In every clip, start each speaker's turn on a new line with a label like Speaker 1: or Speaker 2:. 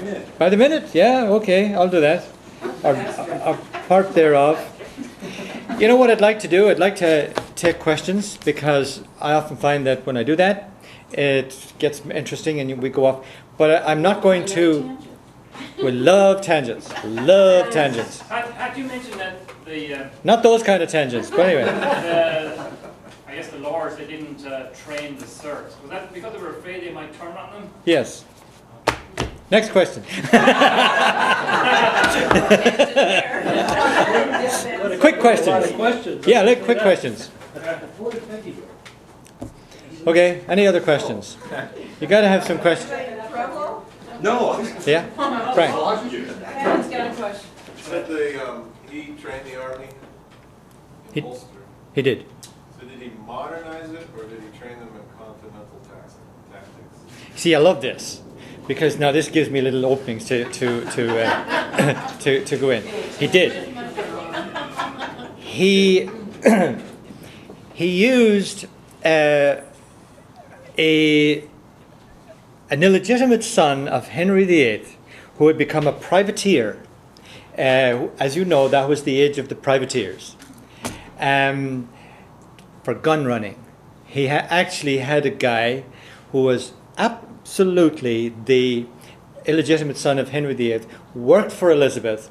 Speaker 1: minute.
Speaker 2: By the minute? Yeah, okay, I'll do that. Or part thereof. You know what I'd like to do? I'd like to take questions, because I often find that when I do that, it gets interesting and we go off. But I'm not going to... We love tangents. Love tangents.
Speaker 3: Had you mentioned that the...
Speaker 2: Not those kind of tangents, but anyway.
Speaker 3: I guess the Lords, they didn't train the serfs. Was that because they were afraid they might turn on them?
Speaker 2: Yes. Next question. Quick questions. Yeah, quick questions. Okay, any other questions? You got to have some questions.
Speaker 1: No.
Speaker 2: Yeah? Frank.
Speaker 4: Let's get a question.
Speaker 5: Said he trained the army in Ulster.
Speaker 2: He did.
Speaker 5: So did he modernize it, or did he train them in continental tactics?
Speaker 2: See, I love this, because now this gives me little openings to go in. He did. He used an illegitimate son of Henry VIII, who had become a privateer. As you know, that was the age of the privateers. For gun running. He actually had a guy who was absolutely the illegitimate son of Henry VIII, worked for Elizabeth,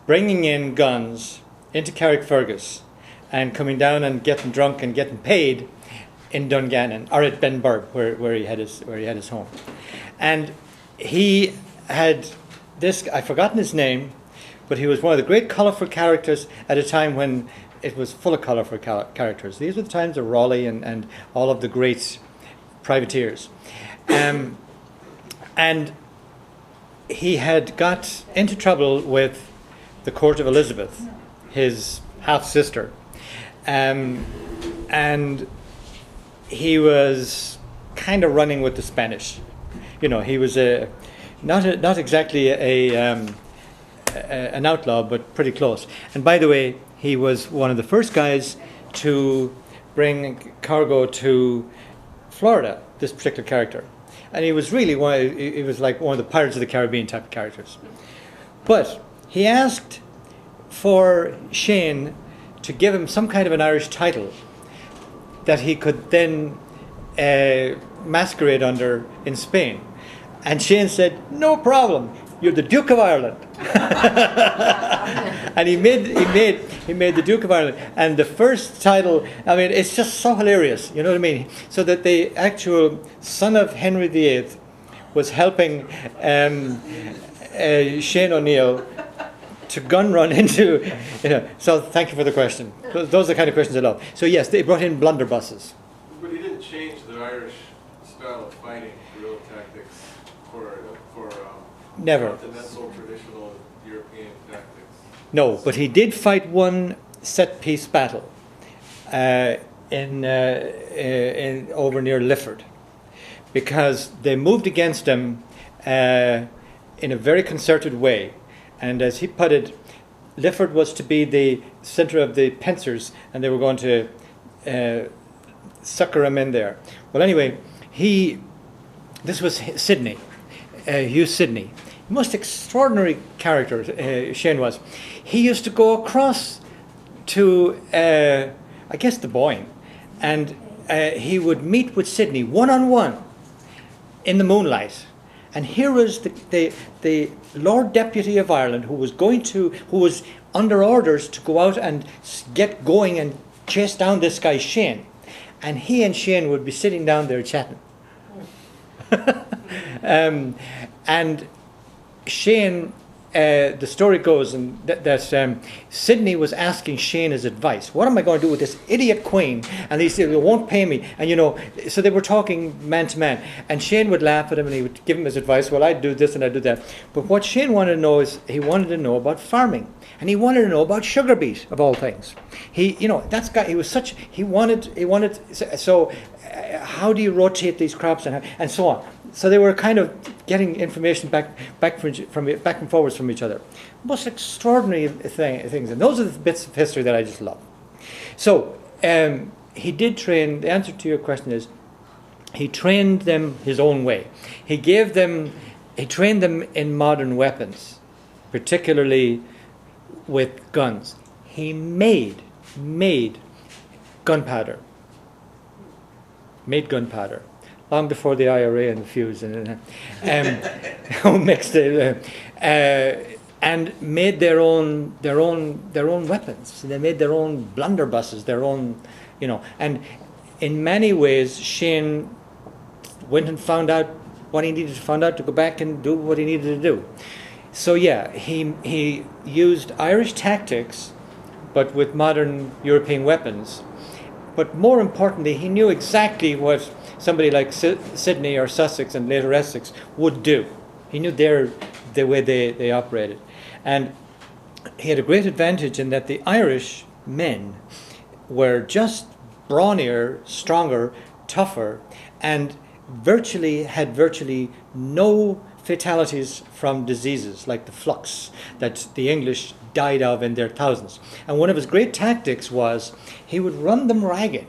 Speaker 2: bringing in guns into Carrickfergus and coming down and getting drunk and getting paid in Dungannon, or at Benburb, where he had his home. And he had this, I've forgotten his name, but he was one of the great colourful characters at a time when it was full of colourful characters. These were the times of Raleigh and all of the great privateers. And he had got into trouble with the court of Elizabeth, his half-sister. And he was kind of running with the Spanish. You know, he was not exactly an outlaw, but pretty close. And by the way, he was one of the first guys to bring cargo to Florida, this particular character. And he was really he was like one of the Pirates of the Caribbean type of characters. But he asked for Shane to give him some kind of an Irish title that he could then masquerade under in Spain. And Shane said, "No problem, you're the Duke of Ireland." And he made the Duke of Ireland. And the first title, I mean, it's just so hilarious, you know what I mean? So that the actual son of Henry VIII was helping Shane O'Neill to gun run into, you know. So thank you for the question. Those are the kind of questions I love. So yes, they brought in blunderbusses.
Speaker 5: But he didn't change the Irish style of fighting, guerrilla tactics, for
Speaker 2: Never.
Speaker 5: continental traditional European tactics.
Speaker 2: No, but he did fight one set-piece battle in over near Lifford, because they moved against him in a very concerted way. And as he put it, Lifford was to be the centre of the pincers, and they were going to succor him in there. Well, anyway, this was Sidney, Hugh Sidney. Most extraordinary character, Shane was. He used to go across to, I guess, the Boyne, and he would meet with Sidney one-on-one in the moonlight. And here was the Lord Deputy of Ireland, who was under orders to go out and get going and chase down this guy Shane. And he and Shane would be sitting down there chatting. And Shane, the story goes that Sidney was asking Shane his advice. What am I going to do with this idiot queen? And he said, "They won't pay me." And you know, so they were talking man to man. And Shane would laugh at him and he would give him his advice. "Well, I'd do this and I'd do that." But what Shane wanted to know is, he wanted to know about farming. And he wanted to know about sugar beet, of all things. So how do you rotate these crops and so on? So they were kind of getting information back and forwards from each other. Most extraordinary things. And those are the bits of history that I just love. So he did train. The answer to your question is, he trained them his own way. He gave them He trained them in modern weapons, particularly with guns. He made gunpowder. Made gunpowder long before the IRA and the fuse and mixed it, and made their own weapons. They made their own blunderbusses, their own, And in many ways, Shane went and found out what he needed to find out to go back and do what he needed to do. So yeah, he used Irish tactics, but with modern European weapons. But more importantly, he knew exactly what somebody like Sydney or Sussex and later Essex would do. He knew the way they operated. And he had a great advantage in that the Irish men were just brawnier, stronger, tougher, and had virtually no fatalities from diseases like the flux that the English died of in their thousands. And one of his great tactics was he would run them ragged.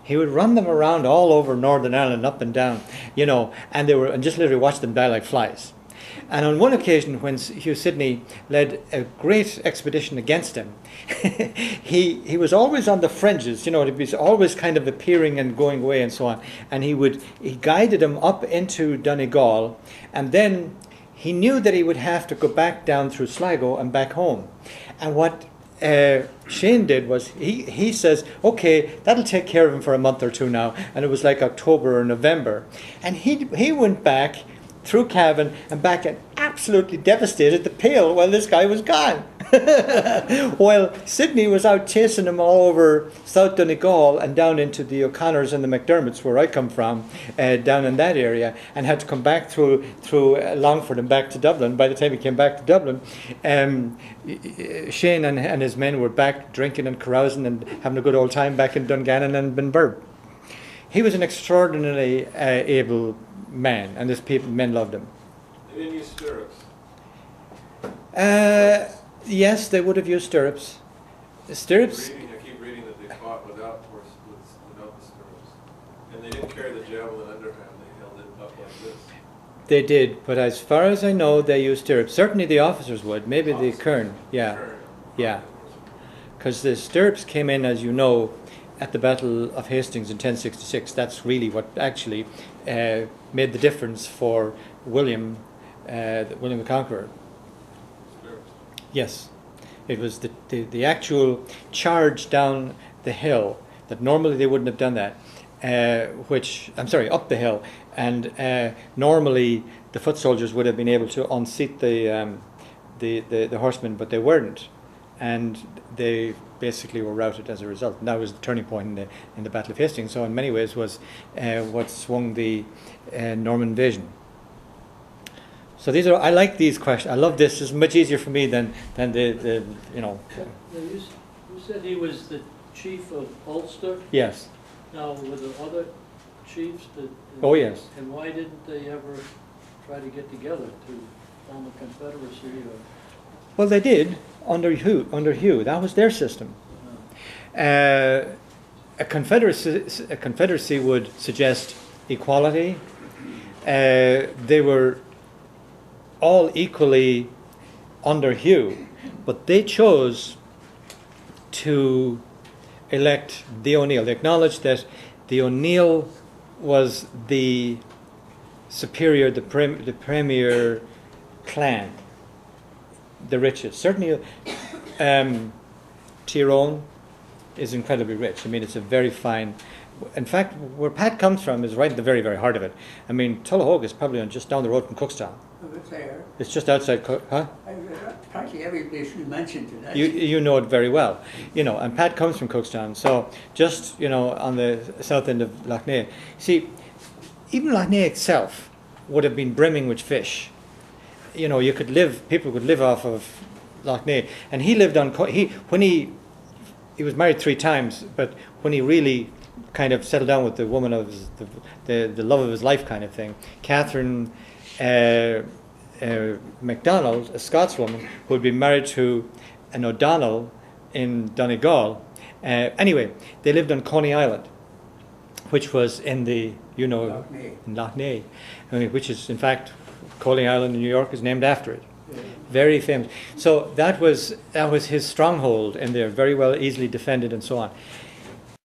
Speaker 2: He would run them around all over Northern Ireland, up and down, and just literally watch them die like flies. And on one occasion, when Hugh Sidney led a great expedition against him, he was always on the fringes, he was always kind of appearing and going away and so on. And he guided him up into Donegal, and then he knew that he would have to go back down through Sligo and back home. And what Shane did was he says, okay, that'll take care of him for a month or two now. And it was like October or November. And he went back through Cavan and back and absolutely devastated the Pale while this guy was gone. While Sidney was out chasing him all over South Donegal and down into the O'Connors and the McDermotts, where I come from, down in that area, and had to come back through Longford and back to Dublin. By the time he came back to Dublin, Shane and his men were back drinking and carousing and having a good old time back in Dungannon and Benburb. He was an extraordinarily able man, and men loved him.
Speaker 5: They didn't use stirrups.
Speaker 2: Yes, they would have used stirrups. Stirrups.
Speaker 5: I keep reading that they fought without the stirrups, and they didn't carry the javelin underhand. They held it up like this.
Speaker 2: They did, but as far as I know, they used stirrups. Certainly, the officers would. Maybe the Kern. Yeah. Because the stirrups came in, as you know, at the Battle of Hastings in 1066. That's really what actually made the difference for William the Conqueror. Yes, it was the actual charge down the hill that normally they wouldn't have done that. Up the hill, and normally the foot soldiers would have been able to unseat the horsemen, but they weren't, and they basically were routed as a result. And that was the turning point in the Battle of Hastings. So in many ways was what swung the Norman invasion. So I like these questions. I love this. It's much easier for me than the.
Speaker 6: You said he was the chief of Ulster.
Speaker 2: Yes.
Speaker 6: Now, were there other chiefs that?
Speaker 2: Oh yes.
Speaker 6: And why didn't they ever try to get together to form a confederacy?
Speaker 2: Well, they did under Hugh. That was their system. A confederacy would suggest equality. They were all equally under Hugh, but they chose to elect the O'Neill. They acknowledged that the O'Neill was the superior, the premier clan, the richest. Certainly, Tyrone is incredibly rich. I mean, it's a very fine. In fact, where Pat comes from is right at the very, very heart of it. I mean, Tullahoge is probably just down the road from Cookstown.
Speaker 7: It's there.
Speaker 2: It's just outside, huh?
Speaker 7: Practically every place you mentioned today.
Speaker 2: You know it very well, and Pat comes from Cookstown, so just, on the south end of Loughnane. See, even Loughnane itself would have been brimming with fish. People could live off of Loughnane, and he lived on, he was married 3 times, but when he really kind of settled down with the woman of the love of his life kind of thing, Catherine MacDonald, a Scotswoman who had been married to an O'Donnell in Donegal. Anyway, they lived on Coney Island, which was in the, in Loughnane, which is in fact Coaling Island in New York is named after it.
Speaker 6: Yeah.
Speaker 2: Very famous. So that was his stronghold, and they're very well easily defended and so on.